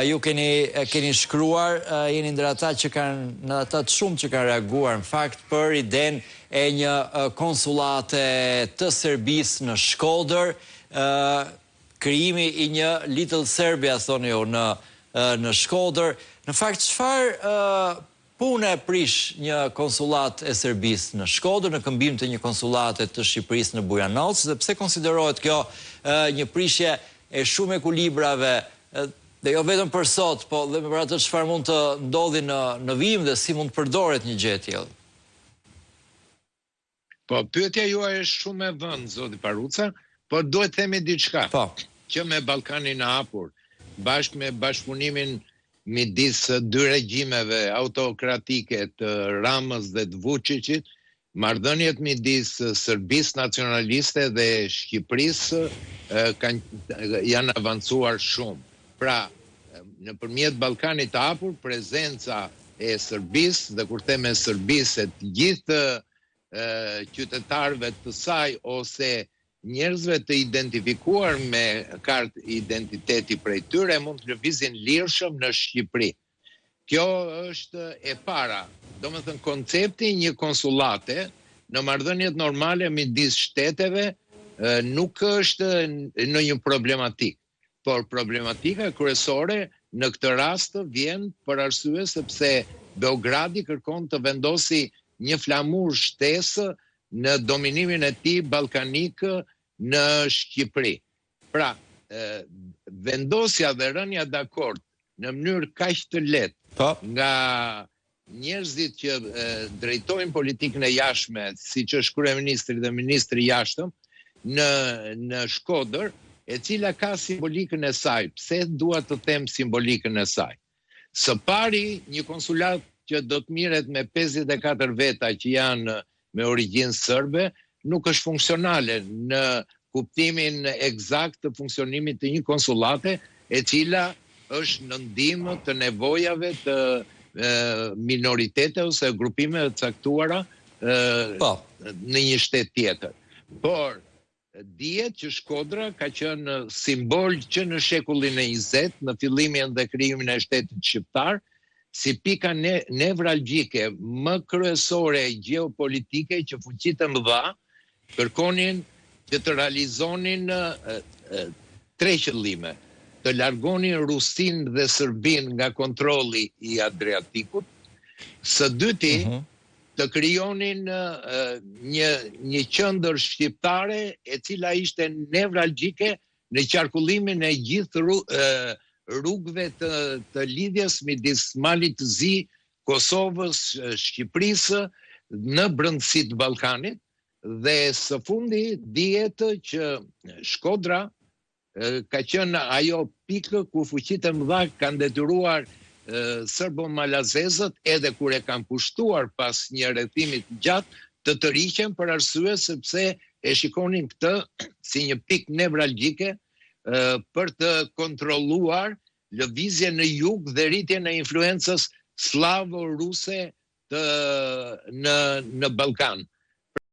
Ju keni shkruar, jeni ndër ata që në ata të shumë që kanë reaguar në fakt për idenë e një konsulate të Serbisë në Shkodër, krijimi i një Little Serbia, thoni ju, në Shkodër. Në fakt, çfarë pune prish një konsulat e Serbisë në Shkodër në këmbim të një konsulate të Shqipërisë në Bujanovac, dhe pse konsiderohet kjo një prishje e shumë ekulibrave, dhe jo vetëm për sot, po dhe për atë çfarë mund të ndodhi në vijim dhe si mund të përdoret një gjë e tillë? Po, pyetja juaj është shumë e vënd, zoti Paruca, por duhet të themi diçka. Po. Që me Ballkanin e hapur, bashkë me bashkëpunimin midis dy regjimeve autokratike të Ramës dhe të Vučićit, marrëdhëniet midis Serbisë nacionaliste dhe Shqipërisë janë avancuar shumë. Pra, nëpërmjet Ballkanit të hapur, prezenca e Serbisë, dhe kur them e Serbisë, të gjithë qytetarëve të saj ose njerëzve të identifikuar me kartë identiteti prej tyre mund të lëvizin lirshëm në Shqipëri. Kjo është e para. Domethënë koncepti një konsullate në marrëdhëniet normale midis shteteve nuk është në një problematik, por problematika kryesore në këtë rast vjen për arsye sepse Beogradi kërkon të vendosi një flamur shtesë në dominimin e tij ballkanik në Shqipëri. Pra, vendosja dhe rënia dakord në mënyrë kaq të lehtë nga njerëzit që drejtojnë politikën e jashtme, siç është kryeministri dhe ministri i jashtëm, në Shkodër, e cila ka simbolikën e saj. Pse dua të them simbolikën e saj? Së pari, një konsulat që do të mirret me 54 veta që janë me origjinë serbe, nuk është funksionale në kuptimin eksakt të funksionimit të një konsulate e cila është në ndihmë të nevojave të minoritete ose grupime të caktuara në një shtet tjetër. Por dihet që Shkodra ka qenë simbol që në shekullin e 20, në fillimin dhe krijimin e shtetit shqiptar, si pika nevralgjike më kryesore gjeopolitike që fuqitë e mëdha kërkonin që të realizonin 3 qëllime: të largonin Rusinë dhe Serbinë nga kontrolli i Adriatikut, së dyti të krijonin një qendër shqiptare e cila ishte nevralgjike në qarkullimin e gjithë rrugëve të lidhjes midis Malit të Zi, Kosovës, Shqipërisë në brendësitë të Ballkanit. Dhe së fundi dihet që Shkodra ka qenë ajo pikë ku fuqitë e mëdha kanë detyruar serbo-malazezët, edhe kur e kanë pushtuar pas një rrethimi të gjatë, të tërhiqen për arsye sepse e shikonin këtë si një pikë nevralgjike për të kontrolluar lëvizjen në jug dhe rritjen e influencës slavo-ruse në Ballkan.